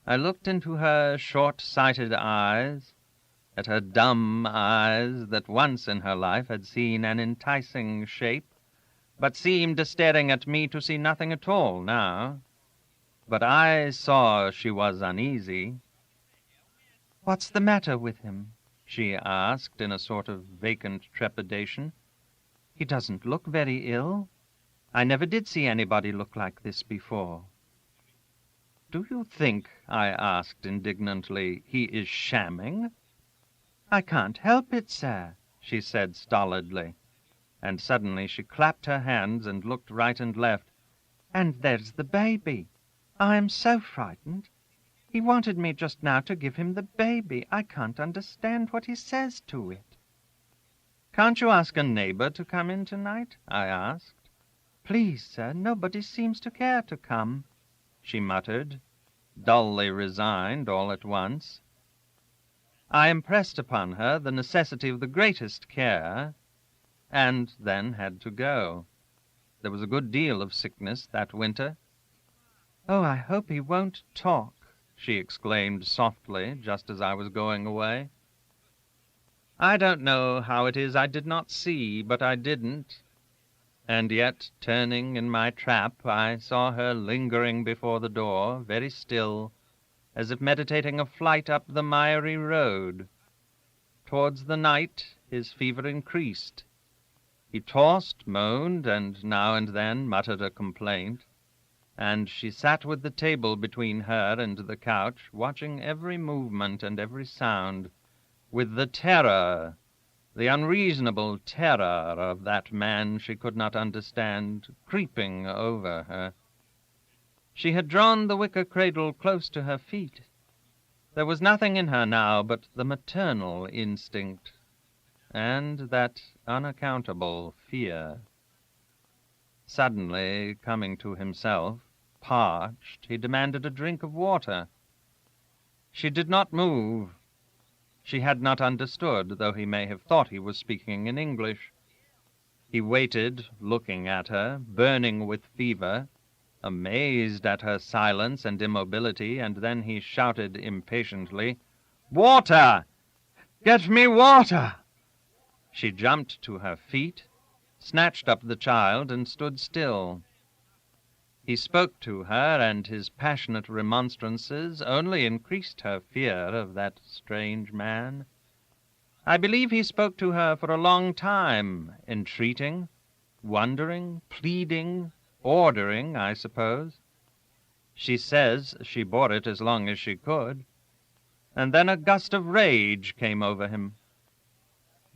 I looked into her short-sighted eyes, at her dumb eyes that once in her life had seen an enticing shape, but seemed staring at me to see nothing at all now. But I saw she was uneasy. "What's the matter with him?" she asked in a sort of vacant trepidation. "He doesn't look very ill. I never did see anybody look like this before." "Do you think," I asked indignantly, "he is shamming?" "I can't help it, sir," she said stolidly. And suddenly she clapped her hands and looked right and left. "And there's the baby. I'm so frightened. He wanted me just now to give him the baby. I can't understand what he says to it." "Can't you ask a neighbor to come in tonight?" I asked. "Please, sir, nobody seems to care to come," she muttered, dully resigned all at once. I impressed upon her the necessity of the greatest care, and then had to go. There was a good deal of sickness that winter. "Oh, I hope he won't talk," she exclaimed softly, just as I was going away. I don't know how it is I did not see, but I didn't. And yet, turning in my trap, I saw her lingering before the door, very still, as if meditating a flight up the miry road. Towards the night his fever increased. He tossed, moaned, and now and then muttered a complaint, and she sat with the table between her and the couch, watching every movement and every sound, with the terror, the unreasonable terror of that man she could not understand, creeping over her. She had drawn the wicker cradle close to her feet. There was nothing in her now but the maternal instinct, and that unaccountable fear. Suddenly, coming to himself, parched, he demanded a drink of water. She did not move. She had not understood, though he may have thought he was speaking in English. He waited, looking at her, burning with fever, amazed at her silence and immobility, and then he shouted impatiently, "Water! Get me water!" She jumped to her feet, snatched up the child, and stood still. He spoke to her, and his passionate remonstrances only increased her fear of that strange man. I believe he spoke to her for a long time, entreating, wondering, pleading, ordering, I suppose. She says she bore it as long as she could, and then a gust of rage came over him.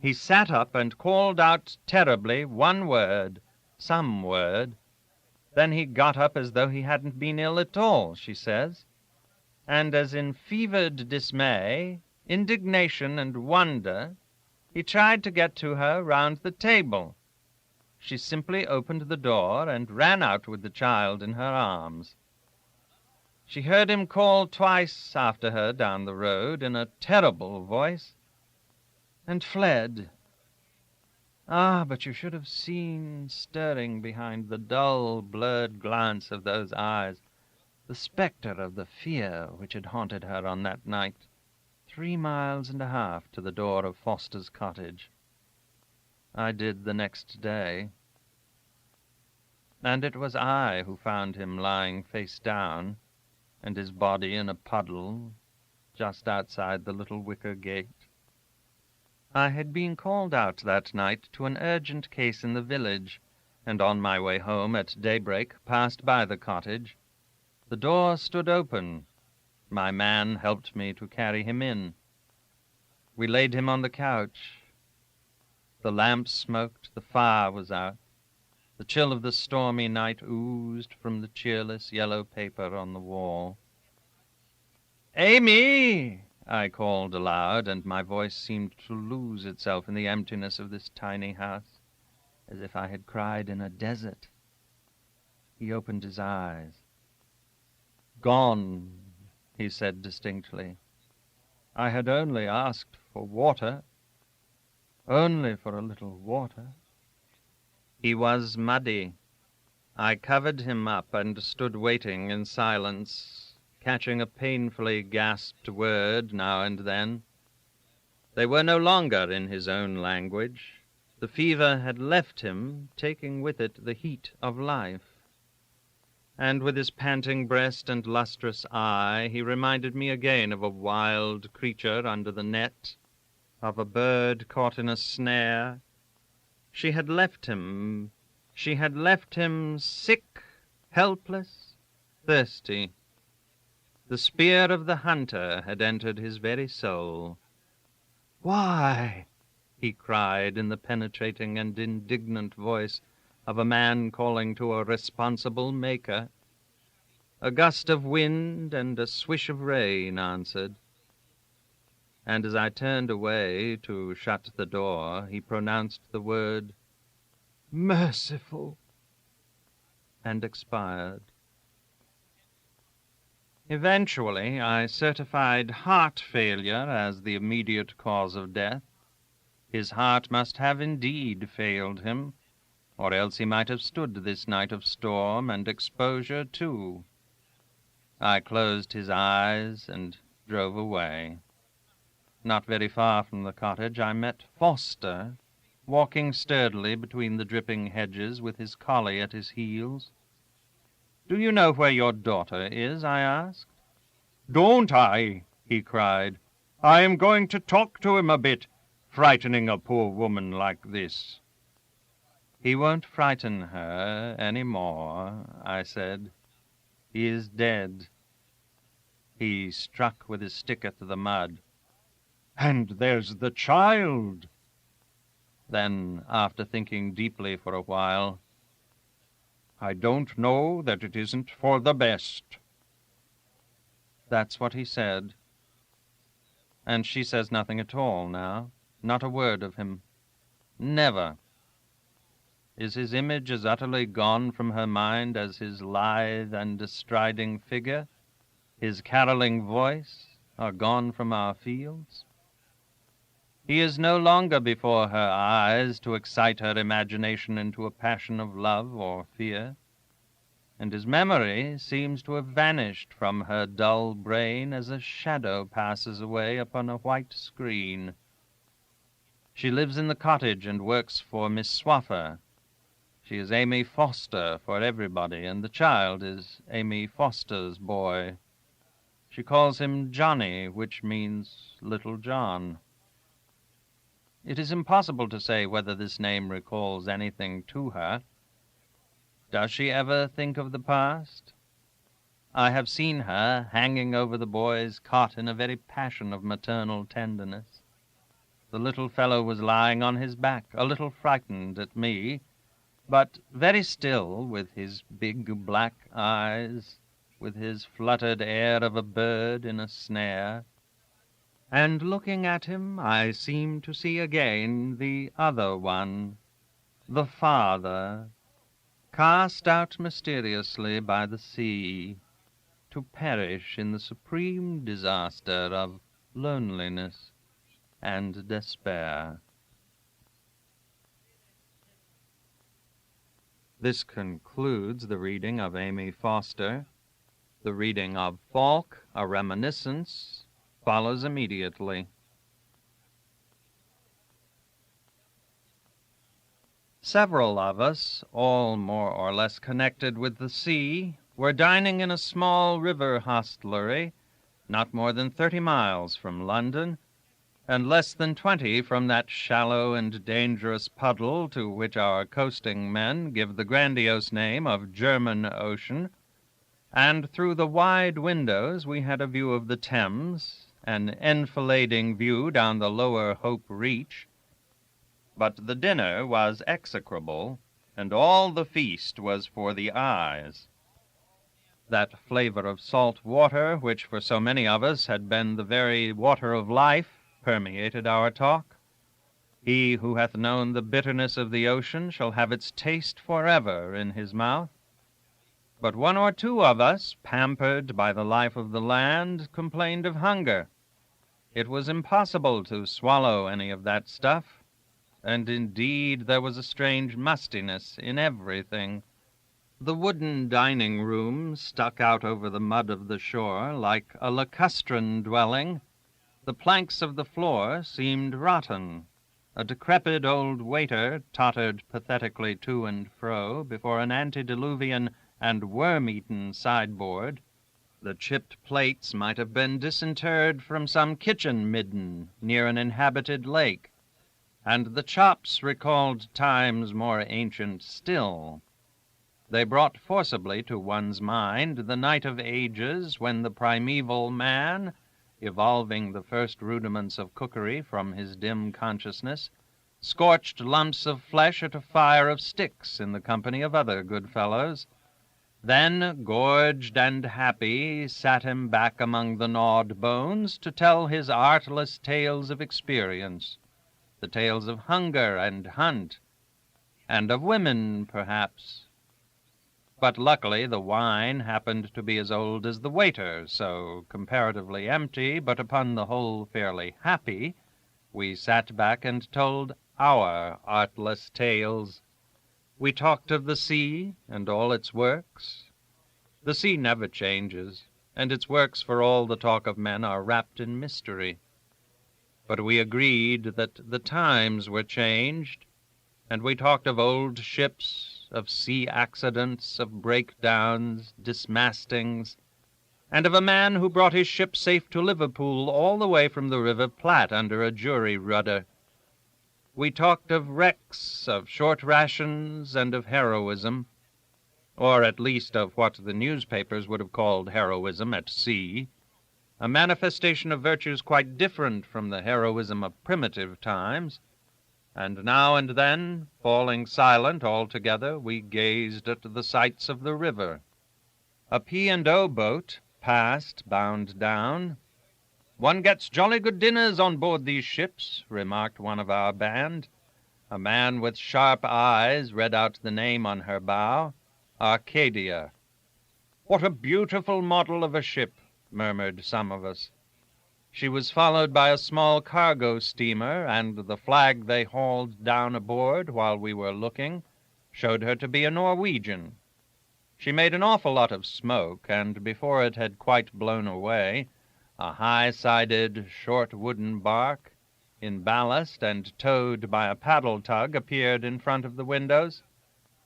He sat up and called out terribly one word, some word. Then he got up as though he hadn't been ill at all, she says, and as in fevered dismay, indignation, and wonder, he tried to get to her round the table. She simply opened the door and ran out with the child in her arms. She heard him call twice after her down the road in a terrible voice, and fled. Ah, but you should have seen stirring behind the dull, blurred glance of those eyes the spectre of the fear which had haunted her on that night, 3.5 miles to the door of Foster's cottage. I did the next day. And it was I who found him lying face down, and his body in a puddle just outside the little wicker gate. I had been called out that night to an urgent case in the village, and on my way home at daybreak passed by the cottage. The door stood open. My man helped me to carry him in. We laid him on the couch. The lamp smoked, the fire was out. The chill of the stormy night oozed from the cheerless yellow paper on the wall. "Amy!" I called aloud, and my voice seemed to lose itself in the emptiness of this tiny house, as if I had cried in a desert. He opened his eyes. "Gone," he said distinctly. "I had only asked for water, only for a little water." He was muddy. I covered him up and stood waiting in silence, catching a painfully gasped word now and then. They were no longer in his own language. The fever had left him, taking with it the heat of life. And with his panting breast and lustrous eye, he reminded me again of a wild creature under the net, of a bird caught in a snare. She had left him sick, helpless, thirsty. The spear of the hunter had entered his very soul. "Why?" he cried in the penetrating and indignant voice of a man calling to a responsible Maker. A gust of wind and a swish of rain answered. And as I turned away to shut the door, he pronounced the word, "Merciful," and expired. Eventually, I certified heart failure as the immediate cause of death. His heart must have indeed failed him, or else he might have stood this night of storm and exposure too. I closed his eyes and drove away. Not very far from the cottage, I met Foster, walking sturdily between the dripping hedges with his collie at his heels. "Do you know where your daughter is?" I asked. "Don't I?" he cried. "I am going to talk to him a bit, frightening a poor woman like this." "He won't frighten her any more," I said. "He is dead." He struck with his stick at the mud. "And there's the child." Then, after thinking deeply for a while, "I don't know that it isn't for the best." That's what he said. And she says nothing at all now, not a word of him. Never. Is his image as utterly gone from her mind as his lithe and striding figure, his caroling voice, are gone from our fields? He is no longer before her eyes to excite her imagination into a passion of love or fear, and his memory seems to have vanished from her dull brain as a shadow passes away upon a white screen. She lives in the cottage and works for Miss Swaffer. She is Amy Foster for everybody, and the child is Amy Foster's boy. She calls him Johnny, which means Little John. It is impossible to say whether this name recalls anything to her. Does she ever think of the past? I have seen her hanging over the boy's cot in a very passion of maternal tenderness. The little fellow was lying on his back, a little frightened at me, but very still, with his big black eyes, with his fluttered air of a bird in a snare. And looking at him, I seemed to see again the other one, the father, cast out mysteriously by the sea, to perish in the supreme disaster of loneliness and despair. This concludes the reading of Amy Foster. The reading of Falk, A Reminiscence, follows immediately. Several of us, all more or less connected with the sea, were dining in a small river hostelry, not more than 30 miles from London, and less than 20 from that shallow and dangerous puddle to which our coasting men give the grandiose name of German Ocean, and through the wide windows we had a view of the Thames, an enfilading view down the lower Hope Reach. But the dinner was execrable, and all the feast was for the eyes. That flavor of salt water, which for so many of us had been the very water of life, permeated our talk. He who hath known the bitterness of the ocean shall have its taste forever in his mouth. But one or two of us, pampered by the life of the land, complained of hunger. It was impossible to swallow any of that stuff, and indeed there was a strange mustiness in everything. The wooden dining room stuck out over the mud of the shore like a lacustrine dwelling. The planks of the floor seemed rotten. A decrepit old waiter tottered pathetically to and fro before an antediluvian and worm-eaten sideboard. The chipped plates might have been disinterred from some kitchen midden near an inhabited lake, and the chops recalled times more ancient still. They brought forcibly to one's mind the night of ages when the primeval man, evolving the first rudiments of cookery from his dim consciousness, scorched lumps of flesh at a fire of sticks in the company of other good fellows. Then, gorged and happy, sat him back among the gnawed bones to tell his artless tales of experience, the tales of hunger and hunt, and of women, perhaps. But luckily the wine happened to be as old as the waiter, so comparatively empty, but upon the whole fairly happy, we sat back and told our artless tales. We talked of the sea and all its works. The sea never changes, and its works, for all the talk of men, are wrapped in mystery. But we agreed that the times were changed, and we talked of old ships, of sea accidents, of breakdowns, dismastings, and of a man who brought his ship safe to Liverpool all the way from the River Platte under a jury rudder. We talked of wrecks, of short rations, and of heroism, or at least of what the newspapers would have called heroism at sea, a manifestation of virtues quite different from the heroism of primitive times. And now and then, falling silent altogether, we gazed at the sights of the river. A P&O boat passed, bound down. "One gets jolly good dinners on board these ships," remarked one of our band. A man with sharp eyes read out the name on her bow, Arcadia. "What a beautiful model of a ship," murmured some of us. She was followed by a small cargo steamer, and the flag they hauled down aboard while we were looking showed her to be a Norwegian. She made an awful lot of smoke, and before it had quite blown away, a high-sided, short wooden bark, in ballast and towed by a paddle tug, appeared in front of the windows.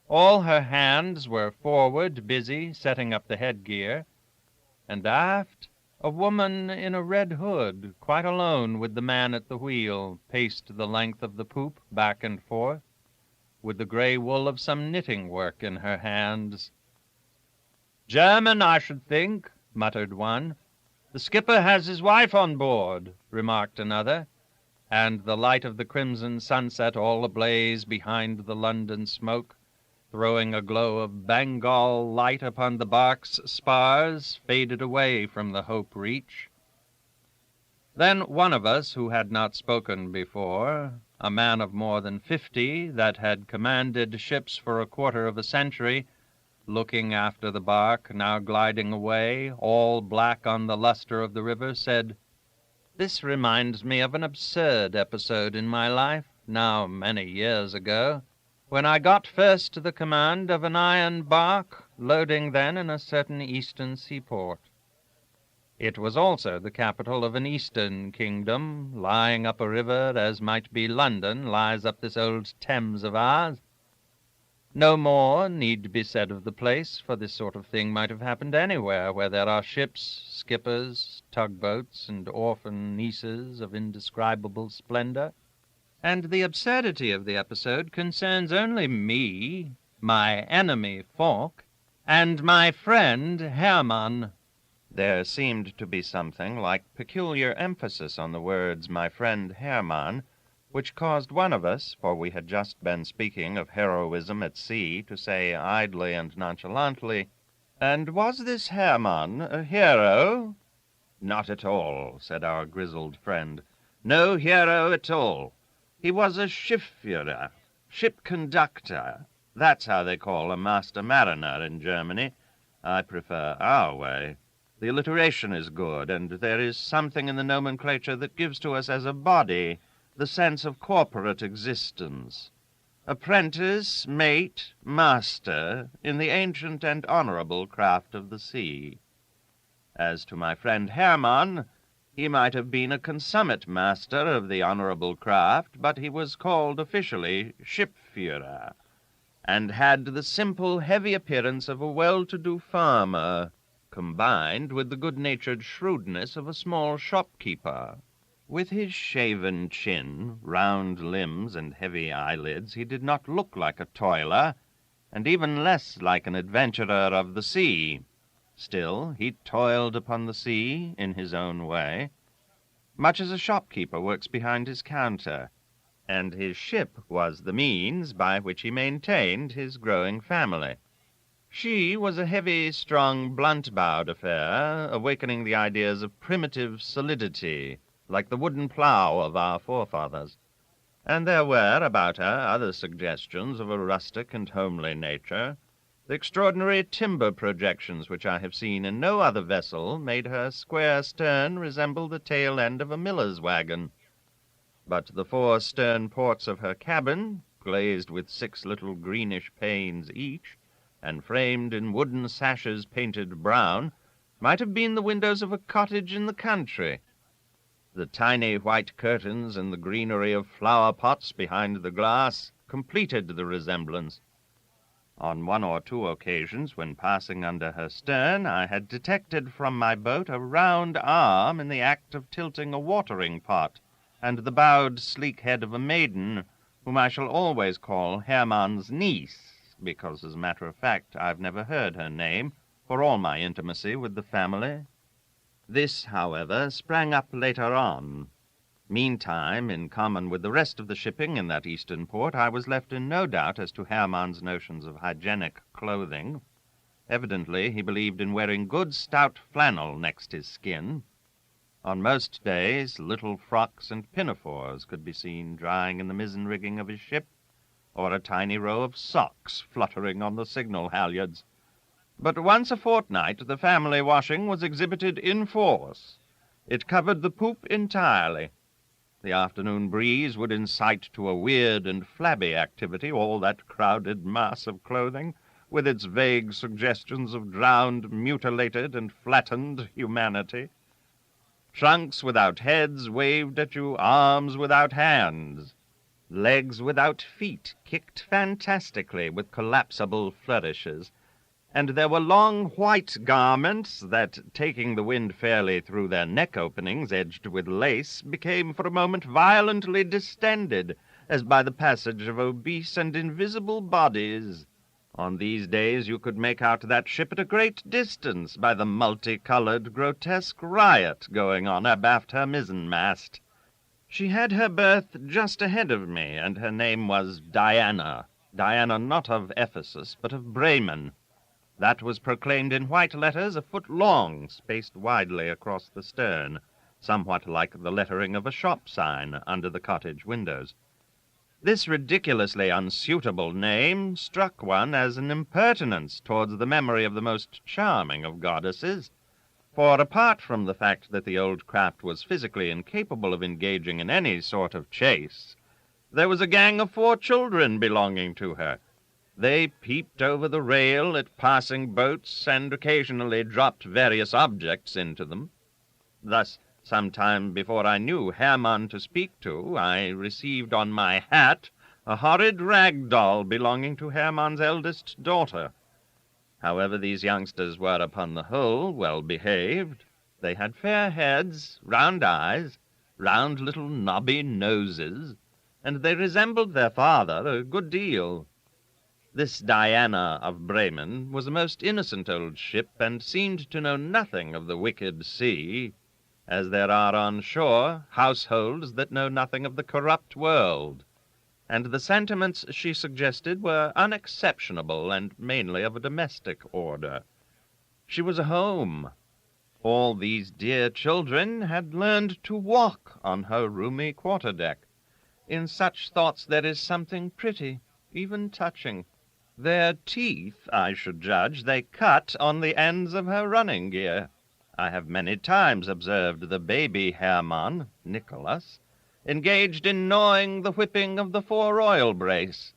All her hands were forward, busy setting up the headgear, and aft, a woman in a red hood, quite alone with the man at the wheel, paced the length of the poop, back and forth, with the gray wool of some knitting work in her hands. "German, I should think," muttered one. "The skipper has his wife on board," remarked another, and the light of the crimson sunset all ablaze behind the London smoke, throwing a glow of Bengal light upon the bark's spars, faded away from the Hope Reach. Then one of us, who had not spoken before, a man of more than 50, that had commanded ships for a quarter of a century, looking after the bark, now gliding away, all black on the luster of the river, said, "This reminds me of an absurd episode in my life, now many years ago, when I got first the command of an iron bark, loading then in a certain eastern seaport. It was also the capital of an eastern kingdom, lying up a river as might be London lies up this old Thames of ours. No more need be said of the place, for this sort of thing might have happened anywhere where there are ships, skippers, tugboats, and orphan nieces of indescribable splendor. And the absurdity of the episode concerns only me, my enemy Falk, and my friend Hermann." There seemed to be something like peculiar emphasis on the words "my friend Hermann," which caused one of us, for we had just been speaking of heroism at sea, to say idly and nonchalantly, "And was this Hermann a hero?" "Not at all," said our grizzled friend. "No hero at all. He was a Schiffführer, ship conductor. That's how they call a master mariner in Germany. I prefer our way. The alliteration is good, and there is something in the nomenclature that gives to us as a body the sense of corporate existence. apprentice, mate, master, in the ancient and honorable craft of the sea. As to my friend Hermann, he might have been a consummate master of the honorable craft, but he was called officially Shipführer, and had the simple, heavy appearance of a well-to-do farmer, combined with the good-natured shrewdness of a small shopkeeper. With his shaven chin, round limbs, and heavy eyelids, he did not look like a toiler, and even less like an adventurer of the sea. Still, he toiled upon the sea in his own way, much as a shopkeeper works behind his counter, and his ship was the means by which he maintained his growing family. She was a heavy, strong, blunt-bowed affair, awakening the ideas of primitive solidity, like the wooden plough of our forefathers. And there were about her other suggestions of a rustic and homely nature. The extraordinary timber projections which I have seen in no other vessel made her square stern resemble the tail end of a miller's wagon. But the 4 stern ports of her cabin, glazed with 6 little greenish panes each, and framed in wooden sashes painted brown, might have been the windows of a cottage in the country. The tiny white curtains and the greenery of flower pots behind the glass completed the resemblance. On 1 or 2 occasions, when passing under her stern, I had detected from my boat a round arm in the act of tilting a watering pot, and the bowed, sleek head of a maiden, whom I shall always call Hermann's niece, because, as a matter of fact, I've never heard her name, for all my intimacy with the family. This, however, sprang up later on. Meantime, in common with the rest of the shipping in that eastern port, I was left in no doubt as to Hermann's notions of hygienic clothing. Evidently, he believed in wearing good stout flannel next his skin. On most days, little frocks and pinafores could be seen drying in the mizzen rigging of his ship, or a tiny row of socks fluttering on the signal halyards. But once a fortnight, the family washing was exhibited in force. It covered the poop entirely. The afternoon breeze would incite to a weird and flabby activity all that crowded mass of clothing, with its vague suggestions of drowned, mutilated, and flattened humanity. Trunks without heads waved at you, arms without hands. Legs without feet kicked fantastically with collapsible flourishes, and there were long white garments that, taking the wind fairly through their neck openings edged with lace, became for a moment violently distended, as by the passage of obese and invisible bodies. On these days you could make out that ship at a great distance by the multicolored, grotesque riot going on abaft her mizzenmast. She had her berth just ahead of me, and her name was Diana. Diana not of Ephesus, but of Bremen. That was proclaimed in white letters a foot long, spaced widely across the stern, somewhat like the lettering of a shop sign under the cottage windows. This ridiculously unsuitable name struck one as an impertinence towards the memory of the most charming of goddesses, for apart from the fact that the old craft was physically incapable of engaging in any sort of chase, there was a gang of 4 children belonging to her. They peeped over the rail at passing boats and occasionally dropped various objects into them. Thus, some time before I knew Hermann to speak to, I received on my hat a horrid rag doll belonging to Hermann's eldest daughter. However, these youngsters were upon the whole well behaved. They had fair heads, round eyes, round little knobby noses, and they resembled their father a good deal. This Diana of Bremen was a most innocent old ship, and seemed to know nothing of the wicked sea, as there are on shore households that know nothing of the corrupt world, and the sentiments she suggested were unexceptionable and mainly of a domestic order. She was a home. All these dear children had learned to walk on her roomy quarterdeck. In such thoughts there is something pretty, even touching. Their teeth, I should judge, they cut on the ends of her running gear. I have many times observed the baby Hermann, Nicholas, engaged in gnawing the whipping of the foreroyal brace.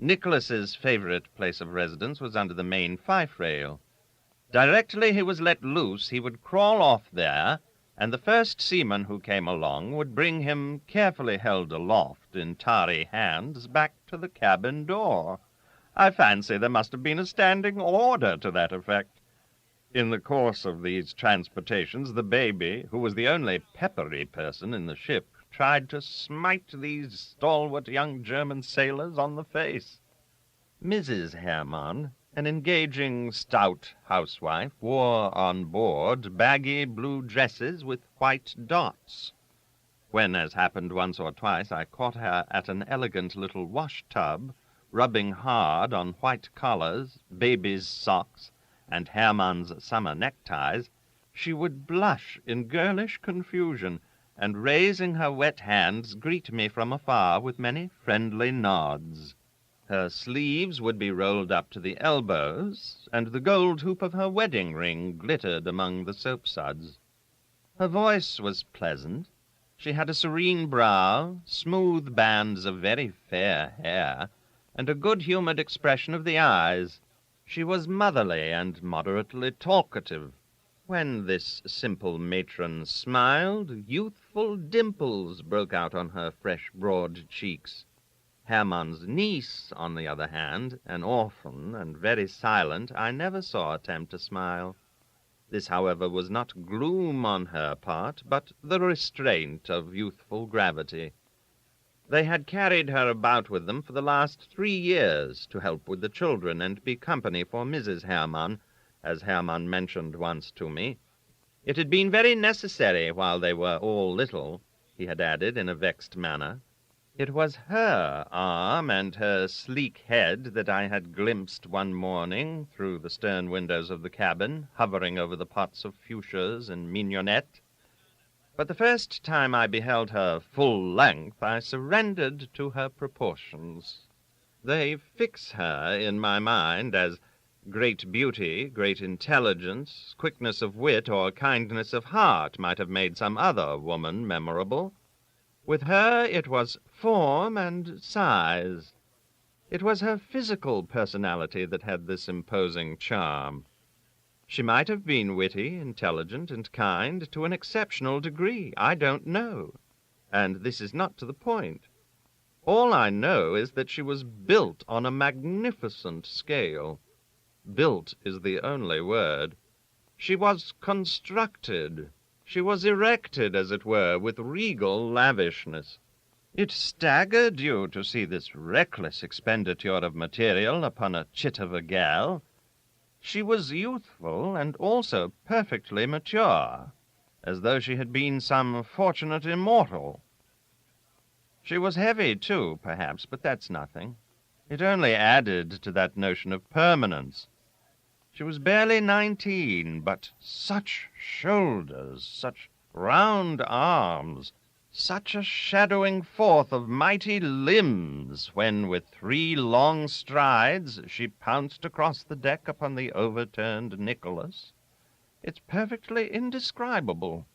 Nicholas's favorite place of residence was under the main fife rail. Directly he was let loose, he would crawl off there, and the first seaman who came along would bring him, carefully held aloft in tarry hands, back to the cabin door. I fancy there must have been a standing order to that effect. In the course of these transportations, the baby, who was the only peppery person in the ship, tried to smite these stalwart young German sailors on the face. Mrs. Hermann, an engaging, stout housewife, wore on board baggy blue dresses with white dots. When, as happened once or twice, I caught her at an elegant little wash-tub, rubbing hard on white collars, baby's socks, and Hermann's summer neckties, she would blush in girlish confusion, and raising her wet hands, greet me from afar with many friendly nods. Her sleeves would be rolled up to the elbows, and the gold hoop of her wedding ring glittered among the soapsuds. Her voice was pleasant. She had a serene brow, smooth bands of very fair hair, and a good-humored expression of the eyes. She was motherly and moderately talkative. When this simple matron smiled, youthful dimples broke out on her fresh, broad cheeks. Hermann's niece, on the other hand, an orphan and very silent, I never saw attempt to smile. This, however, was not gloom on her part, but the restraint of youthful gravity. They had carried her about with them for the last 3 years to help with the children and be company for Mrs. Hermann, as Hermann mentioned once to me. It had been very necessary while they were all little, he had added in a vexed manner. It was her arm and her sleek head that I had glimpsed one morning through the stern windows of the cabin, hovering over the pots of fuchsias and mignonette. But the first time I beheld her full length, I surrendered to her proportions. They fix her in my mind as great beauty, great intelligence, quickness of wit, or kindness of heart might have made some other woman memorable. With her it was form and size. It was her physical personality that had this imposing charm. She might have been witty, intelligent, and kind to an exceptional degree. I don't know. And this is not to the point. All I know is that she was built on a magnificent scale. Built is the only word. She was constructed. She was erected, as it were, with regal lavishness. It staggered you to see this reckless expenditure of material upon a chit of a gal. She was youthful and also perfectly mature, as though she had been some fortunate immortal. She was heavy, too, perhaps, but that's nothing. It only added to that notion of permanence. She was barely 19, but such shoulders, such round arms, such a shadowing forth of mighty limbs when, with 3 long strides, she pounced across the deck upon the overturned Nicholas. It's perfectly indescribable.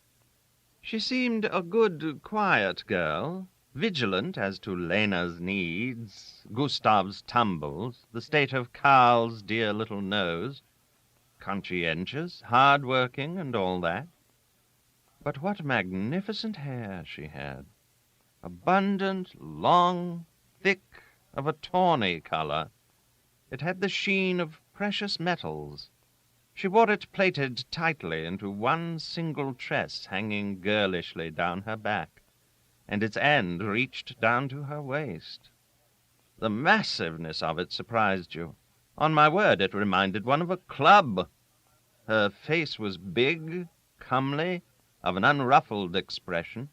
She seemed a good, quiet girl, vigilant as to Lena's needs, Gustav's tumbles, the state of Karl's dear little nose, conscientious, hard-working, and all that. But what magnificent hair she had! Abundant, long, thick, of a tawny color. It had the sheen of precious metals. She wore it plaited tightly into one single tress hanging girlishly down her back, and its end reached down to her waist. The massiveness of it surprised you. On my word, it reminded one of a club. Her face was big, comely, of an unruffled expression.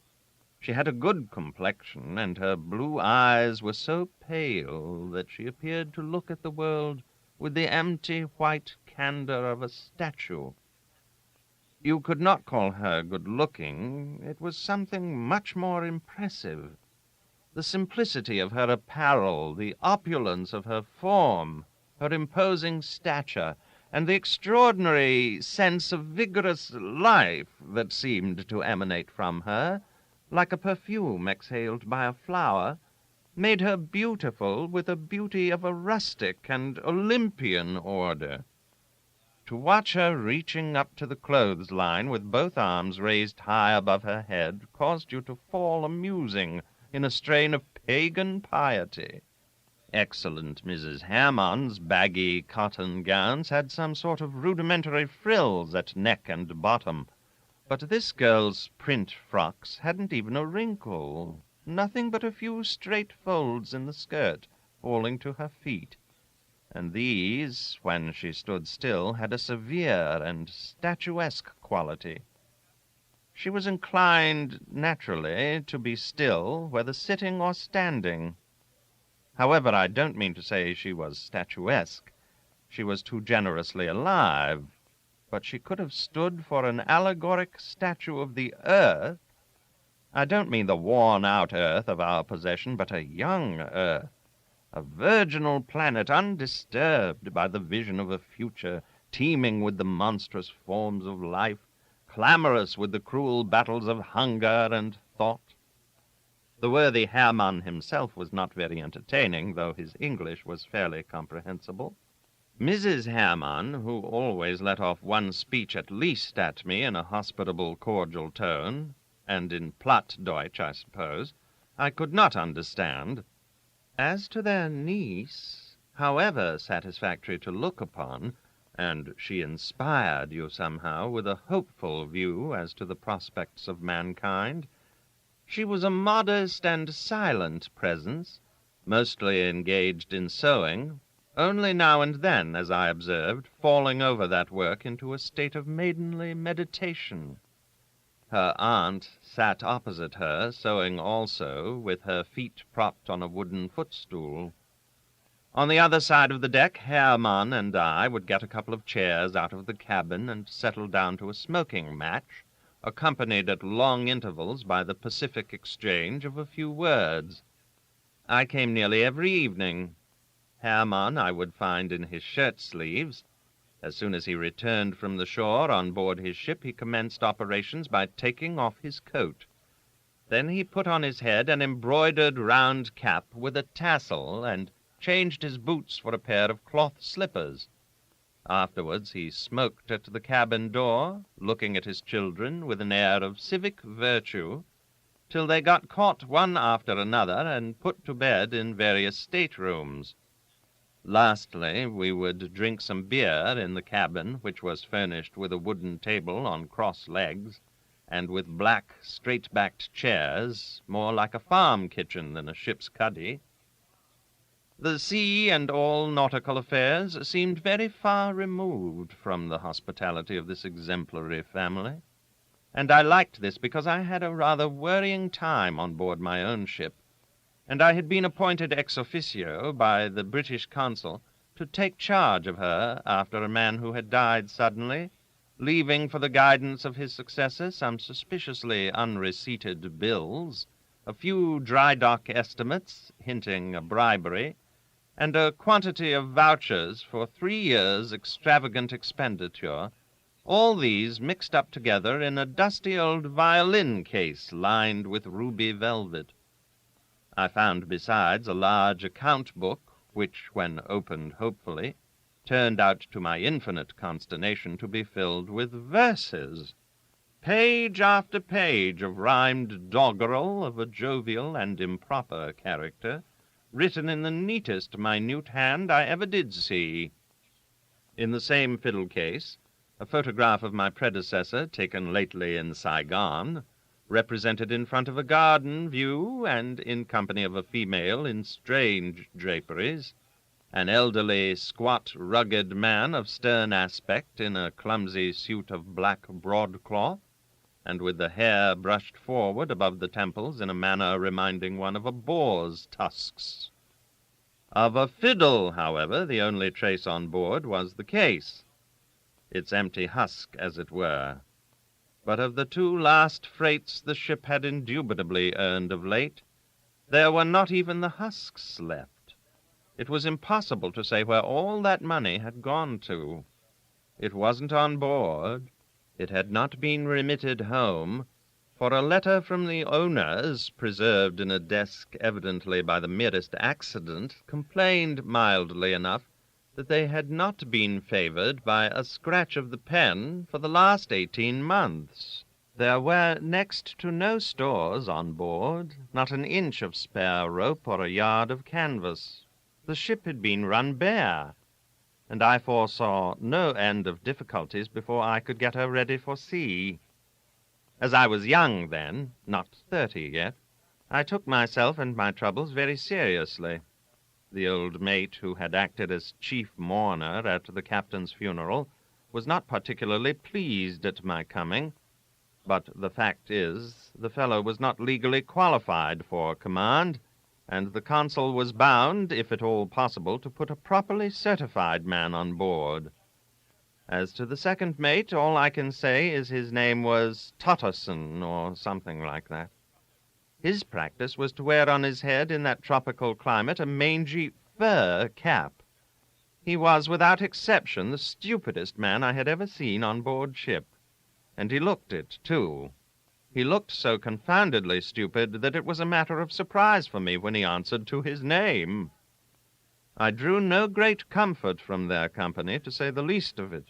She had a good complexion, and her blue eyes were so pale that she appeared to look at the world with the empty white candor of a statue. You could not call her good-looking. It was something much more impressive. The simplicity of her apparel, the opulence of her form, her imposing stature, and the extraordinary sense of vigorous life that seemed to emanate from her, like a perfume exhaled by a flower, made her beautiful with a beauty of a rustic and Olympian order. To watch her reaching up to the clothesline with both arms raised high above her head caused you to fall a-musing in a strain of pagan piety. Excellent Mrs. Hammond's baggy cotton gowns had some sort of rudimentary frills at neck and bottom, but this girl's print frocks hadn't even a wrinkle, nothing but a few straight folds in the skirt falling to her feet, and these, when she stood still, had a severe and statuesque quality. She was inclined, naturally, to be still, whether sitting or standing. However, I don't mean to say she was statuesque. She was too generously alive, but she could have stood for an allegoric statue of the earth. I don't mean the worn-out earth of our possession, but a young earth, a virginal planet undisturbed by the vision of a future, teeming with the monstrous forms of life, clamorous with the cruel battles of hunger and thought. The worthy Hermann himself was not very entertaining, though his English was fairly comprehensible. Mrs. Hermann, who always let off one speech at least at me in a hospitable, cordial tone, and in Platt Deutsch, I suppose, I could not understand. As to their niece, however satisfactory to look upon, and she inspired you somehow with a hopeful view as to the prospects of mankind, she was a modest and silent presence, mostly engaged in sewing, only now and then, as I observed, falling over that work into a state of maidenly meditation. Her aunt sat opposite her, sewing also, with her feet propped on a wooden footstool. On the other side of the deck, Hermann and I would get a couple of chairs out of the cabin and settle down to a smoking match, accompanied at long intervals by the pacific exchange of a few words. I came nearly every evening. Hermann I would find in his shirt-sleeves. As soon as he returned from the shore on board his ship, he commenced operations by taking off his coat. Then he put on his head an embroidered round cap with a tassel, and changed his boots for a pair of cloth slippers. Afterwards he smoked at the cabin door, looking at his children with an air of civic virtue, till they got caught one after another and put to bed in various staterooms. Lastly, we would drink some beer in the cabin, which was furnished with a wooden table on cross legs, and with black, straight-backed chairs, more like a farm kitchen than a ship's cuddy. The sea and all nautical affairs seemed very far removed from the hospitality of this exemplary family, and I liked this because I had a rather worrying time on board my own ship, and I had been appointed ex officio by the British consul to take charge of her after a man who had died suddenly, leaving for the guidance of his successor some suspiciously unreceipted bills, a few dry dock estimates hinting a bribery, and a quantity of vouchers for 3 years' extravagant expenditure, all these mixed up together in a dusty old violin case lined with ruby velvet. I found besides a large account book, which, when opened hopefully, turned out to my infinite consternation to be filled with verses, page after page of rhymed doggerel of a jovial and improper character, written in the neatest minute hand I ever did see. In the same fiddle case, a photograph of my predecessor, taken lately in Saigon, represented in front of a garden view and in company of a female in strange draperies, an elderly, squat, rugged man of stern aspect in a clumsy suit of black broadcloth, and with the hair brushed forward above the temples in a manner reminding one of a boar's tusks. Of a fiddle, however, the only trace on board was the case, its empty husk, as it were. But of the 2 last freights the ship had indubitably earned of late, there were not even the husks left. It was impossible to say where all that money had gone to. It wasn't on board. It had not been remitted home, for a letter from the owners, preserved in a desk evidently by the merest accident, complained mildly enough that they had not been favored by a scratch of the pen for the last 18 months. There were next to no stores on board, not an inch of spare rope or a yard of canvas. The ship had been run bare, and I foresaw no end of difficulties before I could get her ready for sea. As I was young then, not 30 yet, I took myself and my troubles very seriously. The old mate, who had acted as chief mourner at the captain's funeral, was not particularly pleased at my coming, but the fact is, the fellow was not legally qualified for command, and the consul was bound, if at all possible, to put a properly certified man on board. As to the second mate, all I can say is his name was Totterson, or something like that. His practice was to wear on his head in that tropical climate a mangy fur cap. He was, without exception, the stupidest man I had ever seen on board ship. And he looked it, too. He looked so confoundedly stupid that it was a matter of surprise for me when he answered to his name. I drew no great comfort from their company, to say the least of it,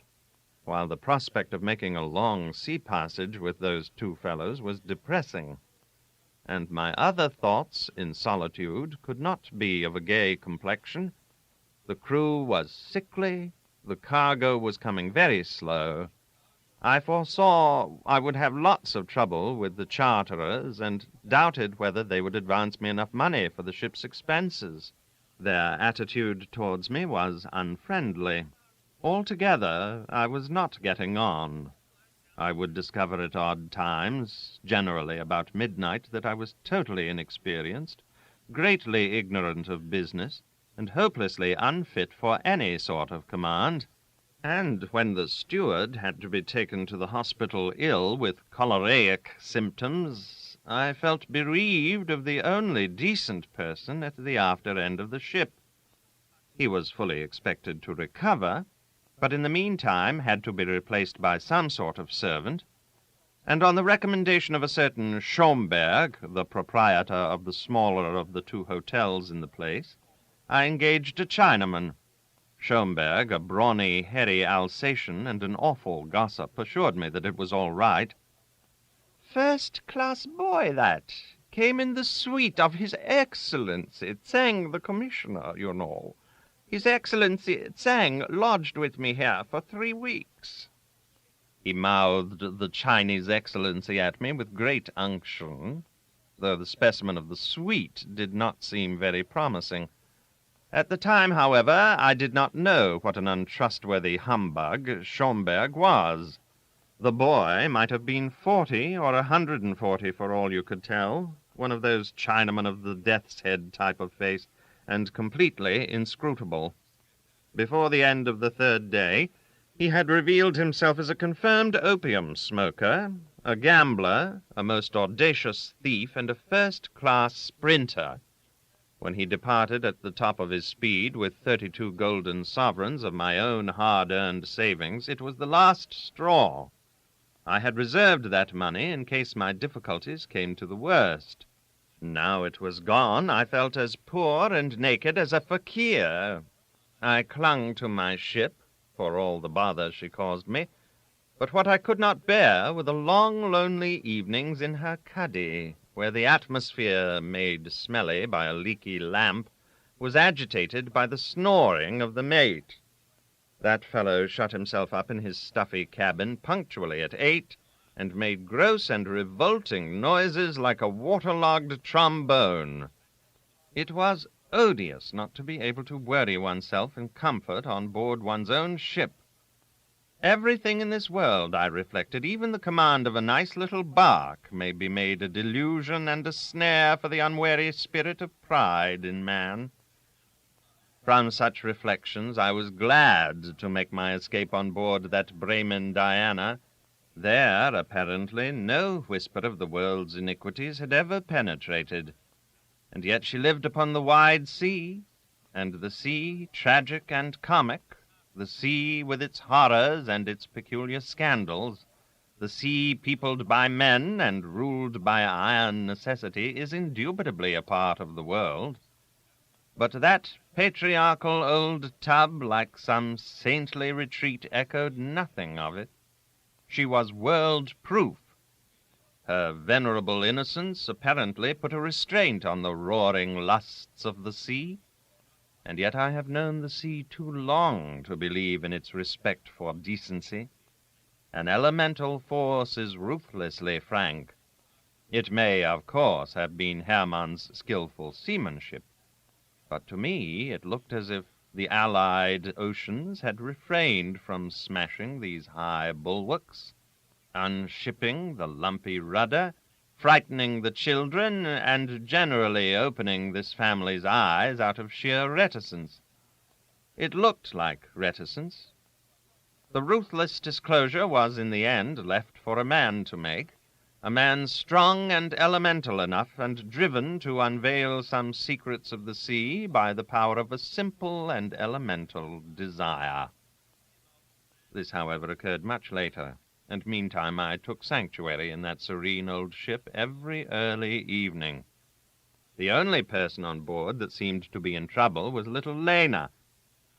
while the prospect of making a long sea passage with those two fellows was depressing. And my other thoughts in solitude could not be of a gay complexion. The crew was sickly, the cargo was coming very slow. I foresaw I would have lots of trouble with the charterers, and doubted whether they would advance me enough money for the ship's expenses. Their attitude towards me was unfriendly. Altogether, I was not getting on. I would discover at odd times, generally about midnight, that I was totally inexperienced, greatly ignorant of business, and hopelessly unfit for any sort of command. And when the steward had to be taken to the hospital ill with choleric symptoms, I felt bereaved of the only decent person at the after end of the ship. He was fully expected to recover, but in the meantime had to be replaced by some sort of servant, and on the recommendation of a certain Schomberg, the proprietor of the smaller of the two hotels in the place, I engaged a Chinaman. Schomberg, a brawny, hairy Alsatian and an awful gossip, assured me that it was all right. "First-class boy, that. Came in the suite of His Excellency, Tsang the Commissioner, you know. His Excellency Tsang lodged with me here for 3 weeks. He mouthed the Chinese Excellency at me with great unction, though the specimen of the suite did not seem very promising. At the time, however, I did not know what an untrustworthy humbug Schomberg was. The boy might have been 40 or 140 for all you could tell, one of those Chinamen of the death's head type of face, and completely inscrutable. Before the end of the 3rd day, he had revealed himself as a confirmed opium smoker, a gambler, a most audacious thief, and a first-class sprinter. When he departed at the top of his speed with 32 golden sovereigns of my own hard-earned savings, it was the last straw. I had reserved that money in case my difficulties came to the worst. Now it was gone, I felt as poor and naked as a fakir. I clung to my ship, for all the bother she caused me, but what I could not bear were the long, lonely evenings in her cuddy, where the atmosphere, made smelly by a leaky lamp, was agitated by the snoring of the mate. That fellow shut himself up in his stuffy cabin punctually at 8, and made gross and revolting noises like a waterlogged trombone. It was odious not to be able to worry oneself in comfort on board one's own ship. Everything in this world, I reflected, even the command of a nice little bark, may be made a delusion and a snare for the unwary spirit of pride in man. From such reflections I was glad to make my escape on board that Bremen Diana. There, apparently, no whisper of the world's iniquities had ever penetrated, and yet she lived upon the wide sea, and the sea, tragic and comic, the sea with its horrors and its peculiar scandals, The sea peopled by men and ruled by iron necessity is indubitably a part of the world. But that patriarchal old tub, like some saintly retreat, echoed nothing of it. She was world-proof. Her venerable innocence apparently put a restraint on the roaring lusts of the sea, and yet I have known the sea too long to believe in its respect for decency. An elemental force is ruthlessly frank. It may, of course, have been Hermann's skillful seamanship, but to me it looked as if the allied oceans had refrained from smashing these high bulwarks, unshipping the lumpy rudder, frightening the children, and generally opening this family's eyes out of sheer reticence. It looked like reticence. The ruthless disclosure was in the end left for a man to make, a man strong and elemental enough and driven to unveil some secrets of the sea by the power of a simple and elemental desire. This, however, occurred much later, and meantime I took sanctuary in that serene old ship every early evening. The only person on board that seemed to be in trouble was little Lena,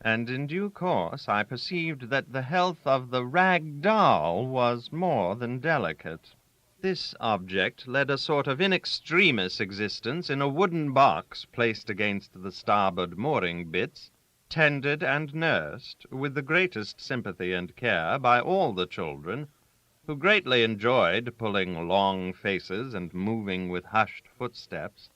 and in due course I perceived that the health of the rag doll was more than delicate. This object led a sort of in extremis existence in a wooden box placed against the starboard mooring bitts, tended and nursed with the greatest sympathy and care by all the children, who greatly enjoyed pulling long faces and moving with hushed footsteps.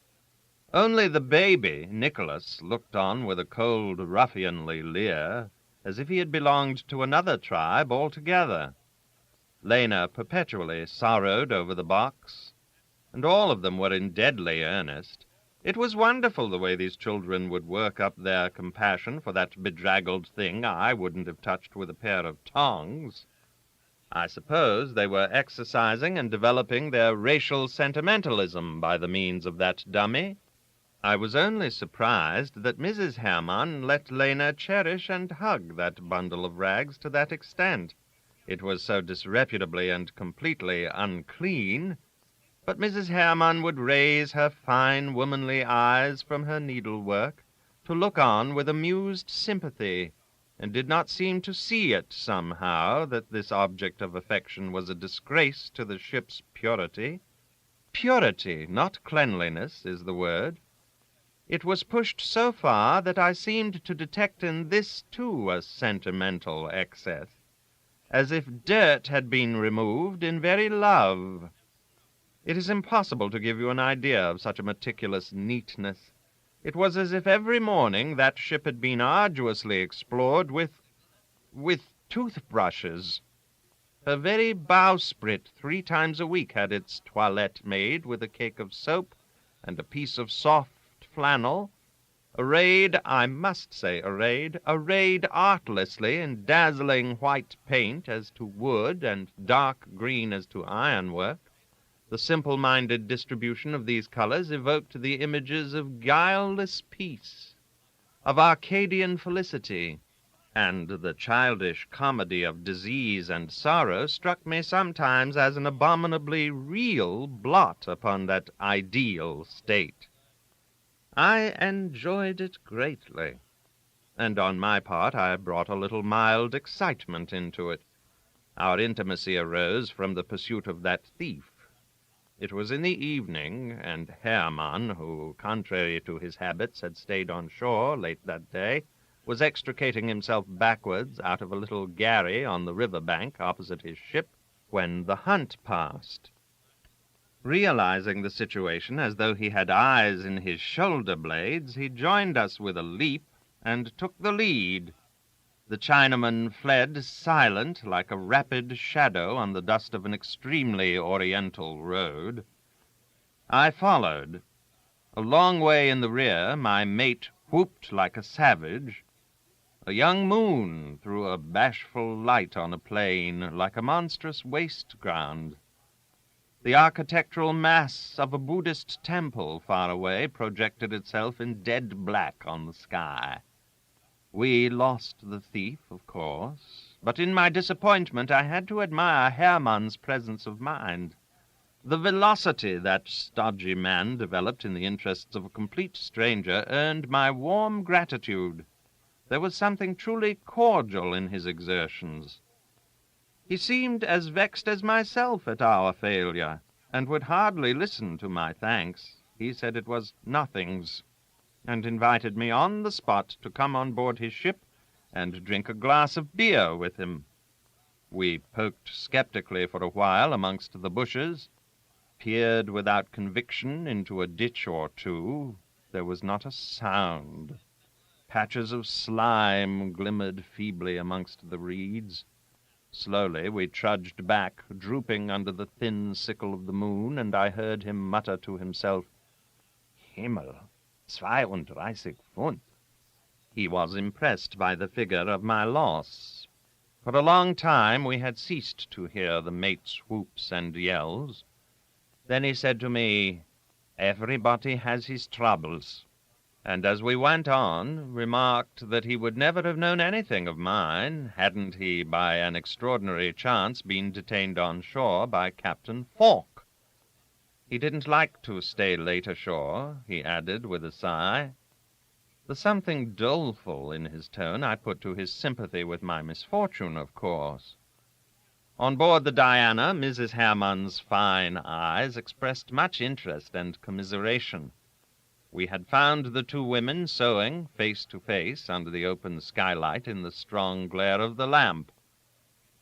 Only the baby, Nicholas, looked on with a cold, ruffianly leer, as if he had belonged to another tribe altogether. Lena perpetually sorrowed over the box, and all of them were in deadly earnest. It was wonderful the way these children would work up their compassion for that bedraggled thing I wouldn't have touched with a pair of tongs. I suppose they were exercising and developing their racial sentimentalism by the means of that dummy. I was only surprised that Mrs. Hermann let Lena cherish and hug that bundle of rags to that extent. It was so disreputably and completely unclean, but Mrs. Hermann would raise her fine womanly eyes from her needlework to look on with amused sympathy, and did not seem to see it somehow that this object of affection was a disgrace to the ship's purity. Purity, not cleanliness, is the word. It was pushed so far that I seemed to detect in this, too, a sentimental excess, as if dirt had been removed in very love. It is impossible to give you an idea of such a meticulous neatness. It was as if every morning that ship had been arduously explored with toothbrushes. Her very bowsprit 3 times a week had its toilette made with a cake of soap and a piece of soft flannel, arrayed, I must say arrayed artlessly in dazzling white paint as to wood and dark green as to ironwork. The simple-minded distribution of these colors evoked the images of guileless peace, of Arcadian felicity, and the childish comedy of disease and sorrow struck me sometimes as an abominably real blot upon that ideal state. I enjoyed it greatly, and on my part I brought a little mild excitement into it. Our intimacy arose from the pursuit of that thief. It was in the evening, and Hermann, who, contrary to his habits, had stayed on shore late that day, was extricating himself backwards out of a little gharry on the river bank opposite his ship, when the hunt passed. Realizing the situation as though he had eyes in his shoulder blades, he joined us with a leap and took the lead. The Chinaman fled silent like a rapid shadow on the dust of an extremely oriental road. I followed. A long way in the rear, my mate whooped like a savage. A young moon threw a bashful light on a plain like a monstrous waste ground. The architectural mass of a Buddhist temple far away projected itself in dead black on the sky. We lost the thief, of course, but in my disappointment I had to admire Hermann's presence of mind. The velocity that stodgy man developed in the interests of a complete stranger earned my warm gratitude. There was something truly cordial in his exertions. He seemed as vexed as myself at our failure, and would hardly listen to my thanks. He said it was nothings, and invited me on the spot to come on board his ship and drink a glass of beer with him. We poked skeptically for a while amongst the bushes, peered without conviction into a ditch or two. There was not a sound. Patches of slime glimmered feebly amongst the reeds. Slowly we trudged back, drooping under the thin sickle of the moon, and I heard him mutter to himself, "Himmel, 32 Pfund." He was impressed by the figure of my loss. For a long time we had ceased to hear the mate's whoops and yells. Then he said to me, "Everybody has his troubles," and as we went on, remarked that he would never have known anything of mine, hadn't he, by an extraordinary chance, been detained on shore by Captain Falk. He didn't like to stay late ashore, he added with a sigh. The something doleful in his tone I put to his sympathy with my misfortune, of course. On board the Diana, Mrs. Hermann's fine eyes expressed much interest and commiseration. We had found the two women sewing face to face under the open skylight in the strong glare of the lamp.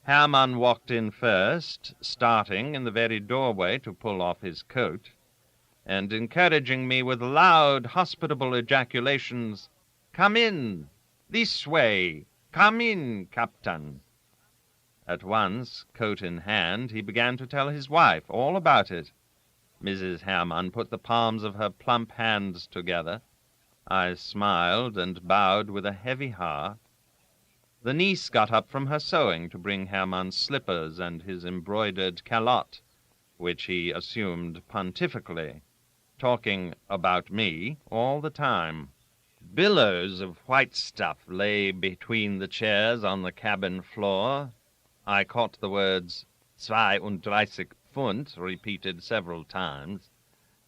Hermann walked in first, starting in the very doorway to pull off his coat, and encouraging me with loud, hospitable ejaculations, "Come in, this way, come in, Captain." At once, coat in hand, he began to tell his wife all about it. Mrs. Hermann put the palms of her plump hands together. I smiled and bowed with a heavy heart. The niece got up from her sewing to bring Hermann's slippers and his embroidered calotte, which he assumed pontifically, talking about me all the time. Billows of white stuff lay between the chairs on the cabin floor. I caught the words 32 Pfund repeated several times,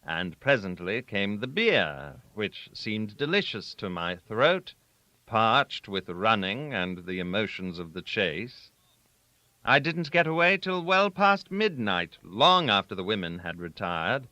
and presently came the beer, which seemed delicious to my throat, parched with running and the emotions of the chase. I didn't get away till well past midnight, long after the women had retired,